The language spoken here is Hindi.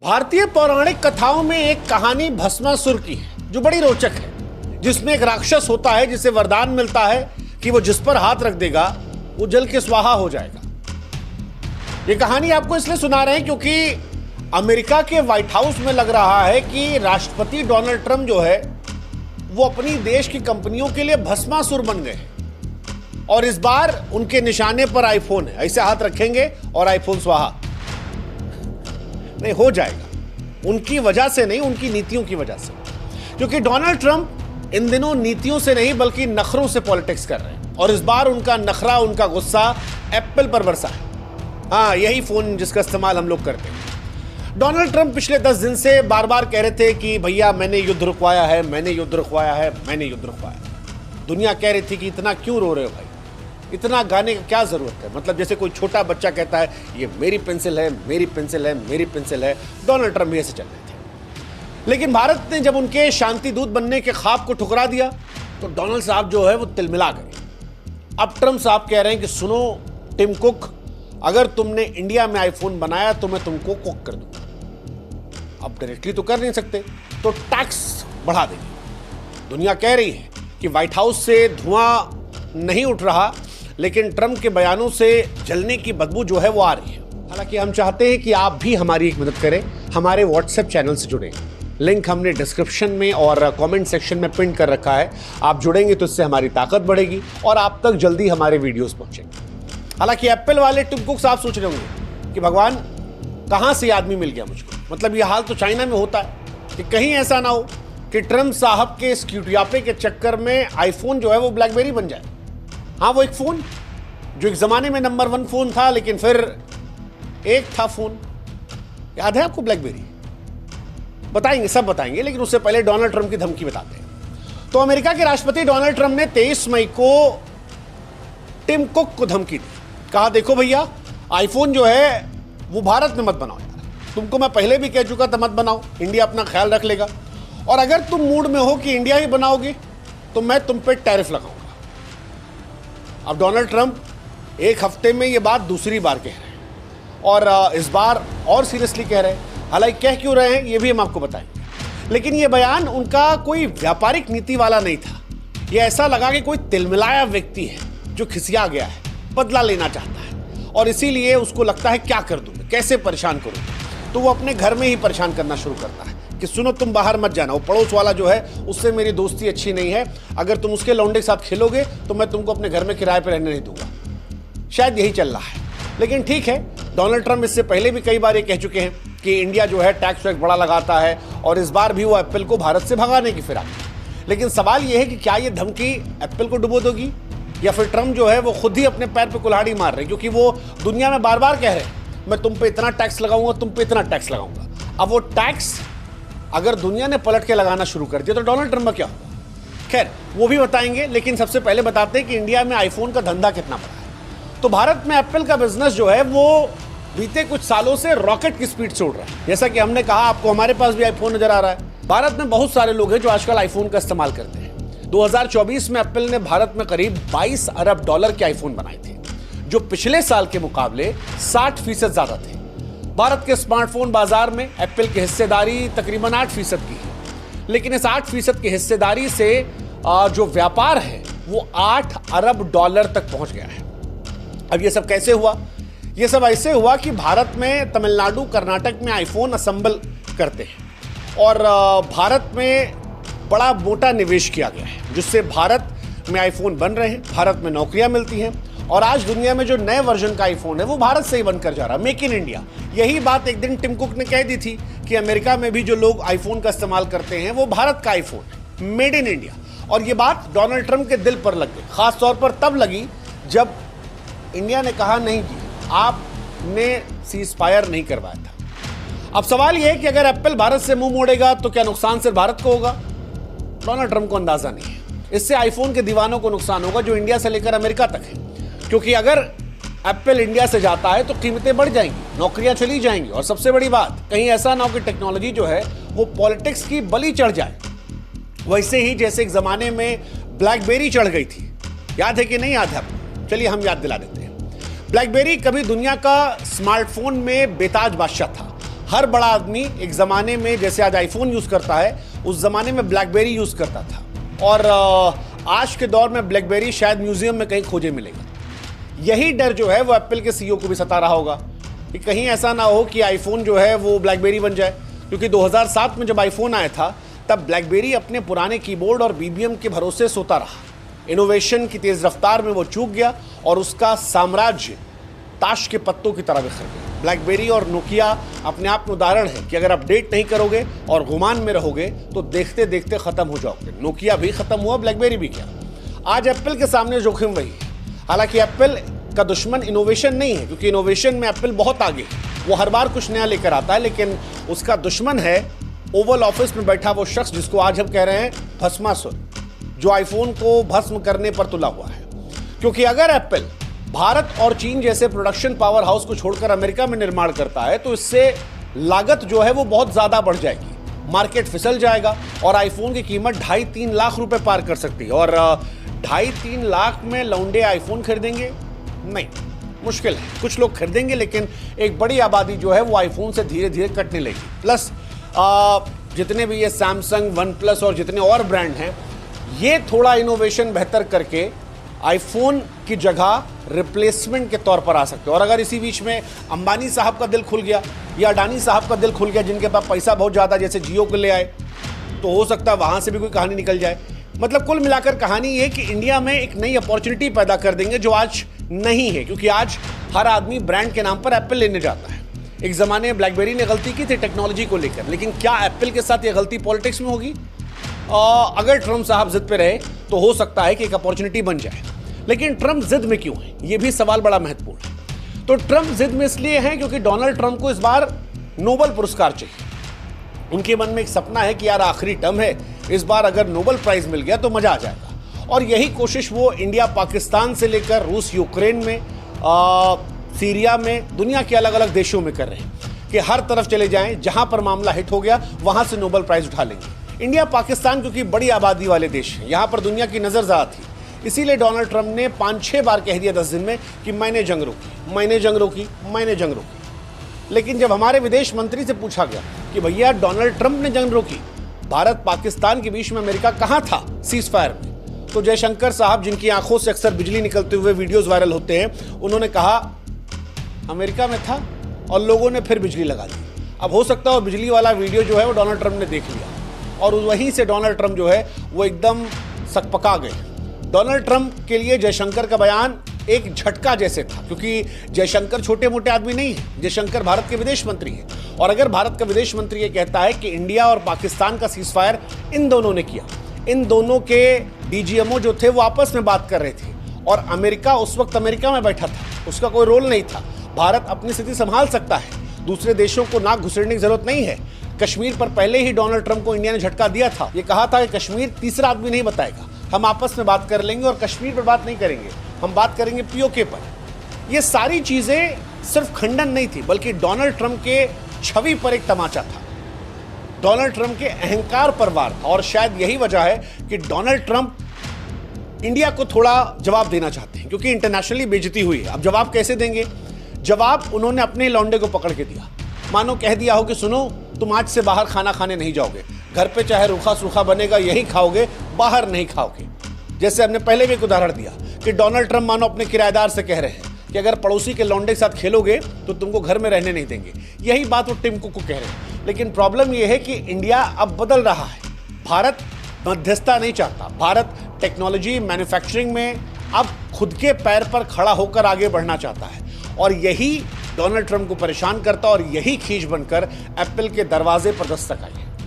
भारतीय पौराणिक कथाओं में एक कहानी भस्मासुर की है जो बड़ी रोचक है, जिसमें एक राक्षस होता है जिसे वरदान मिलता है कि वो जिस पर हाथ रख देगा वो जल के स्वाहा हो जाएगा। ये कहानी आपको इसलिए सुना रहे हैं क्योंकि अमेरिका के व्हाइट हाउस में लग रहा है कि राष्ट्रपति डोनाल्ड ट्रंप जो है वो अपनी देश की कंपनियों के लिए भस्मासुर बन गए और इस बार उनके निशाने पर आईफोन है। ऐसे हाथ रखेंगे और आईफोन स्वाहा नहीं हो जाएगा। उनकी वजह से नहीं, उनकी नीतियों की वजह से, क्योंकि डोनाल्ड ट्रंप इन दिनों नीतियों से नहीं बल्कि नखरों से पॉलिटिक्स कर रहे हैं और इस बार उनका नखरा, उनका गुस्सा एप्पल पर बरसा है। हाँ, यही फोन जिसका इस्तेमाल हम लोग करते हैं। डोनाल्ड ट्रंप पिछले 10 दिन से बार बार कह रहे थे कि भैया मैंने युद्ध रुकवाया है, मैंने युद्ध रुकवाया है, मैंने युद्ध रुकवाया। दुनिया कह रही थी कि इतना क्यों रो रहे हो भाई, इतना गाने की क्या जरूरत है। मतलब जैसे कोई छोटा बच्चा कहता है ये मेरी पेंसिल है, मेरी पेंसिल है, मेरी पेंसिल है। डोनाल्ड ट्रंप भी ऐसे चल रहे थे। लेकिन भारत ने जब उनके शांति दूत बनने के ख्वाब को ठुकरा दिया तो डोनाल्ड साहब जो है वो तिलमिला गए। अब ट्रंप साहब कह रहे हैं कि सुनो टिम कुक, अगर तुमने इंडिया में आईफोन बनाया तो मैं तुमको कुक कर दूंगा। अब डायरेक्टली तो कर नहीं सकते तो टैक्स बढ़ा देंगे। दुनिया कह रही है कि व्हाइट हाउस से धुआं नहीं उठ रहा, लेकिन ट्रंप के बयानों से जलने की बदबू जो है वो आ रही है। हालांकि हम चाहते हैं कि आप भी हमारी एक मदद करें, हमारे व्हाट्सएप चैनल से जुड़ें। लिंक हमने डिस्क्रिप्शन में और कमेंट सेक्शन में पिन कर रखा है। आप जुड़ेंगे तो इससे हमारी ताकत बढ़ेगी और आप तक जल्दी हमारे वीडियोस पहुंचेंगे। हालांकि एप्पल वाले टिम कुक साहब सोच रहे होंगे कि भगवान कहां से आदमी मिल गया मुझको। मतलब ये हाल तो चाइना में होता है कि कहीं ऐसा ना हो कि ट्रंप साहब के इस क्यूटियापे के चक्कर में आईफोन जो है वो ब्लैकबेरी बन जाए। हाँ, वो एक फोन जो एक जमाने में नंबर 1 फोन था, लेकिन फिर एक था फोन, याद है आपको, ब्लैकबेरी। बताएंगे, सब बताएंगे, लेकिन उससे पहले डोनाल्ड ट्रंप की धमकी बताते हैं। तो अमेरिका के राष्ट्रपति डोनाल्ड ट्रंप ने 23 मई को टिम कुक को धमकी दी। कहा देखो भैया, आईफोन जो है वो भारत में मत बनाओ यार, तुमको मैं पहले भी कह चुका था मत बनाओ, इंडिया अपना ख्याल रख लेगा, और अगर तुम मूड में हो कि इंडिया ही बनाओगे तो मैं तुम पे टैरिफ लगाऊंगा। अब डोनाल्ड ट्रंप एक हफ्ते में ये बात दूसरी बार कह रहे हैं और इस बार और सीरियसली कह रहे हैं। हालांकि कह क्यों रहे हैं ये भी हम आपको बताएंगे, लेकिन ये बयान उनका कोई व्यापारिक नीति वाला नहीं था। ये ऐसा लगा कि कोई तिलमिलाया व्यक्ति है जो खिसिया गया है, बदला लेना चाहता है और इसीलिए उसको लगता है क्या कर दूं, कैसे परेशान करूं। तो वो अपने घर में ही परेशान करना शुरू करता है कि सुनो तुम बाहर मत जाना, वो पड़ोस वाला जो है उससे मेरी दोस्ती अच्छी नहीं है, अगर तुम उसके लौंडे के साथ खेलोगे तो मैं तुमको अपने घर में किराए पर रहने नहीं दूंगा। शायद यही चल रहा है, लेकिन ठीक है। डोनाल्ड ट्रंप इससे पहले भी कई बार ये कह चुके हैं कि इंडिया जो है टैक्स वैक्स बड़ा लगाता है और इस बार भी वो एप्पल को भारत से भगाने की फिराक है। लेकिन सवाल ये है कि क्या ये धमकी एप्पल को डुबो दोगी या फिर ट्रंप जो है वो खुद ही अपने पैर पे कुल्हाड़ी मार रहे, क्योंकि वो दुनिया में बार बार कह रहे हैं मैं तुम पे इतना टैक्स लगाऊंगा, तुम पे इतना टैक्स लगाऊंगा। अब वो टैक्स अगर दुनिया ने पलट के लगाना शुरू कर दिया तो डोनाल्ड ट्रंप का क्या होगा, खैर वो भी बताएंगे। लेकिन सबसे पहले बताते हैं कि इंडिया में आईफोन का धंधा कितना बड़ा है। तो भारत में एप्पल का बिजनेस जो है वो बीते कुछ सालों से रॉकेट की स्पीड से उड़ रहा है। जैसा कि हमने कहा आपको, हमारे पास भी आईफोन नजर आ रहा है। भारत में बहुत सारे लोग हैं जो आजकल आईफोन का इस्तेमाल करते हैं। 2024 में एप्पल ने भारत में करीब $22 अरब के आईफोन बनाए थे, जो पिछले साल के मुकाबले 60% ज्यादा थे। भारत के स्मार्टफोन बाजार में एप्पल की हिस्सेदारी तकरीबन 8% की है, लेकिन इस 8% की हिस्सेदारी से जो व्यापार है वो $8 अरब तक पहुंच गया है। अब ये सब कैसे हुआ? ये सब ऐसे हुआ कि भारत में तमिलनाडु, कर्नाटक में आईफोन असेंबल करते हैं और भारत में बड़ा मोटा निवेश किया गया है, जिससे भारत में आईफोन बन रहे हैं, भारत में नौकरियां मिलती हैं और आज दुनिया में जो नए वर्जन का आईफोन है वो भारत से ही बनकर जा रहा है, मेक इन इंडिया। यही बात एक दिन टिम कुक ने कह दी थी कि अमेरिका में भी जो लोग आईफोन का इस्तेमाल करते हैं वो भारत का आईफोन है, मेड इन इंडिया। और ये बात डोनाल्ड ट्रंप के दिल पर लग गई, खासतौर पर तब लगी जब इंडिया ने कहा नहीं जी, आपने सीज फायर नहीं करवाया था। अब सवाल यह है कि अगर एप्पल भारत से मुंह मोड़ेगा तो क्या नुकसान सिर्फ भारत को होगा? डोनाल्ड ट्रंप को अंदाजा नहीं है। इससे आईफोन के दीवानों को नुकसान होगा जो इंडिया से लेकर अमेरिका तक है, क्योंकि अगर एप्पल इंडिया से जाता है तो कीमतें बढ़ जाएंगी, नौकरियां चली जाएंगी और सबसे बड़ी बात, कहीं ऐसा ना हो कि टेक्नोलॉजी जो है वो पॉलिटिक्स की बलि चढ़ जाए। वैसे ही जैसे एक जमाने में ब्लैकबेरी चढ़ गई थी, याद है कि नहीं याद है आपको? चलिए हम याद दिला देते हैं। ब्लैकबेरी कभी दुनिया का स्मार्टफोन में बेताज बादशाह था। हर बड़ा आदमी एक ज़माने में जैसे आज आईफोन यूज़ करता है, उस ज़माने में ब्लैकबेरी यूज़ करता था। और आज के दौर में ब्लैकबेरी शायद म्यूज़ियम में कहीं खोजे मिलेगा। यही डर जो है वो एप्पल के सीईओ को भी सता रहा होगा कि कहीं ऐसा ना हो कि आईफोन जो है वो ब्लैकबेरी बन जाए, क्योंकि 2007 में जब आईफोन आया था तब ब्लैकबेरी अपने पुराने कीबोर्ड और बीबीएम के भरोसे सोता रहा। इनोवेशन की तेज़ रफ्तार में वो चूक गया और उसका साम्राज्य ताश के पत्तों की तरह बिखर गया। ब्लैकबेरी और नोकिया अपने आप में उदाहरण है कि अगर अपडेट नहीं करोगे और गुमान में रहोगे तो देखते देखते ख़त्म हो जाओगे। नोकिया भी ख़त्म हुआ, ब्लैकबेरी भी क्या। आज एप्पल के सामने जोखिम वही है। हालांकि एप्पल का दुश्मन इनोवेशन नहीं है, क्योंकि इनोवेशन में एप्पल बहुत आगे है, वो हर बार कुछ नया लेकर आता है, लेकिन उसका दुश्मन है ओवल ऑफिस में बैठा वो शख्स जिसको आज हम कह रहे हैं भस्मासुर, जो आईफोन को भस्म करने पर तुला हुआ है। क्योंकि अगर एप्पल भारत और चीन जैसे प्रोडक्शन पावर हाउस को छोड़कर अमेरिका में निर्माण करता है तो इससे लागत जो है वो बहुत ज़्यादा बढ़ जाएगी, मार्केट फिसल जाएगा और आईफोन की कीमत 2.5-3 लाख रुपए पार कर सकती है। और 2.5-3 लाख में लौंडे आईफोन खरीदेंगे? नहीं, मुश्किल है। कुछ लोग खरीदेंगे, लेकिन एक बड़ी आबादी जो है वो आईफोन से धीरे धीरे कटने लगी। प्लस जितने भी ये सैमसंग, वन प्लस और जितने और ब्रांड हैं, ये थोड़ा इनोवेशन बेहतर करके आईफोन की जगह रिप्लेसमेंट के तौर पर आ सकते हैं। और अगर इसी बीच में अंबानी साहब का दिल खुल गया या अडानी साहब का दिल खुल गया, जिनके पास पैसा बहुत ज़्यादा, जैसे जियो को ले आए, तो हो सकता है वहाँ से भी कोई कहानी निकल जाए। मतलब कुल मिलाकर कहानी ये कि इंडिया में एक नई अपॉर्चुनिटी पैदा कर देंगे जो आज नहीं है, क्योंकि आज हर आदमी ब्रांड के नाम पर एप्पल लेने जाता है। एक ज़माने में ब्लैकबेरी ने गलती की थी टेक्नोलॉजी को लेकर, लेकिन क्या एप्पल के साथ ये गलती पॉलिटिक्स में होगी? अगर ट्रम्प साहब जिद पे रहे तो हो सकता है कि एक अपॉर्चुनिटी बन जाए। लेकिन ट्रम्प जिद में क्यों है, ये भी सवाल बड़ा महत्वपूर्ण है। तो ट्रम्प जिद में इसलिए है क्योंकि डोनाल्ड ट्रम्प को इस बार नोबेल पुरस्कार चाहिए। उनके मन में एक सपना है कि यार आखिरी टर्म है, इस बार अगर नोबेल प्राइज मिल गया तो मजा आ जाएगा। और यही कोशिश वो इंडिया पाकिस्तान से लेकर रूस यूक्रेन में, सीरिया में, दुनिया के अलग अलग देशों में कर रहे हैं कि हर तरफ चले जाएं, जहां पर मामला हिट हो गया वहां से नोबेल प्राइज उठा लेंगे। इंडिया पाकिस्तान क्योंकि बड़ी आबादी वाले देश हैं, यहां पर दुनिया की नजर ज़्यादा थी, इसीलिए डोनाल्ड ट्रंप ने 5-6 बार कह दिया 10 दिन में कि मैंने जंग रोकी, मैंने जंग रोकी, मैंने जंग रोकी। लेकिन जब हमारे विदेश मंत्री से पूछा गया कि भैया डोनाल्ड ट्रंप ने जंग रोकी, भारत पाकिस्तान के बीच में अमेरिका कहाँ था सीज फायर में, तो जयशंकर साहब, जिनकी आंखों से अक्सर बिजली निकलते हुए वीडियोस वायरल होते हैं, उन्होंने कहा अमेरिका में था और लोगों ने फिर बिजली लगा दी। अब हो सकता है वो बिजली वाला वीडियो जो है वो डोनाल्ड ट्रंप ने देख लिया और वहीं से डोनाल्ड ट्रंप जो है वो एकदम सकपका गए। डोनाल्ड ट्रंप के लिए जयशंकर का बयान एक झटका जैसे था, क्योंकि जयशंकर छोटे मोटे आदमी नहीं है, जयशंकर भारत के विदेश मंत्री हैं। और अगर भारत का विदेश मंत्री ये कहता है कि इंडिया और पाकिस्तान का सीज फायर इन दोनों ने किया, इन दोनों के डीजीएमओ जो थे वो आपस में बात कर रहे थे और अमेरिका उस वक्त अमेरिका में बैठा था, उसका कोई रोल नहीं था। भारत अपनी स्थिति संभाल सकता है, दूसरे देशों को नाक घुसेड़ने की जरूरत नहीं है। कश्मीर पर पहले ही डोनाल्ड ट्रंप को इंडिया ने झटका दिया था, ये कहा था कि कश्मीर तीसरा आदमी नहीं बताएगा, हम आपस में बात कर लेंगे और कश्मीर पर बात नहीं करेंगे, हम बात करेंगे पीओके पर। ये सारी चीजें सिर्फ खंडन नहीं थी, बल्कि डोनाल्ड ट्रंप के छवि पर एक तमाचा था, डोनाल्ड ट्रंप के अहंकार पर वार था। और शायद यही वजह है कि डोनाल्ड ट्रंप इंडिया को थोड़ा जवाब देना चाहते हैं, क्योंकि इंटरनेशनली बेइज्जती हुई है। अब जवाब कैसे देंगे? जवाब उन्होंने अपने लौंडे को पकड़ के दिया। मानो कह दिया हो कि सुनो, तुम आज से बाहर खाना खाने नहीं जाओगे, घर पे चाहे रूखा सूखा बनेगा यही खाओगे, बाहर नहीं खाओगे। जैसे हमने पहले भी एक उदाहरण दिया कि डोनाल्ड ट्रंप मानो अपने किराएदार से कह रहे हैं कि अगर पड़ोसी के लौंडे के साथ खेलोगे तो तुमको घर में रहने नहीं देंगे। यही बात वो टिम कुक को कह रहे हैं। लेकिन प्रॉब्लम यह है कि इंडिया अब बदल रहा है। भारत मध्यस्थता नहीं चाहता, भारत टेक्नोलॉजी मैन्युफैक्चरिंग में अब खुद के पैर पर खड़ा होकर आगे बढ़ना चाहता है। और यही डोनाल्ड ट्रंप को परेशान करता और यही खींच बनकर एप्पल के दरवाजे पर दस्तक आई है।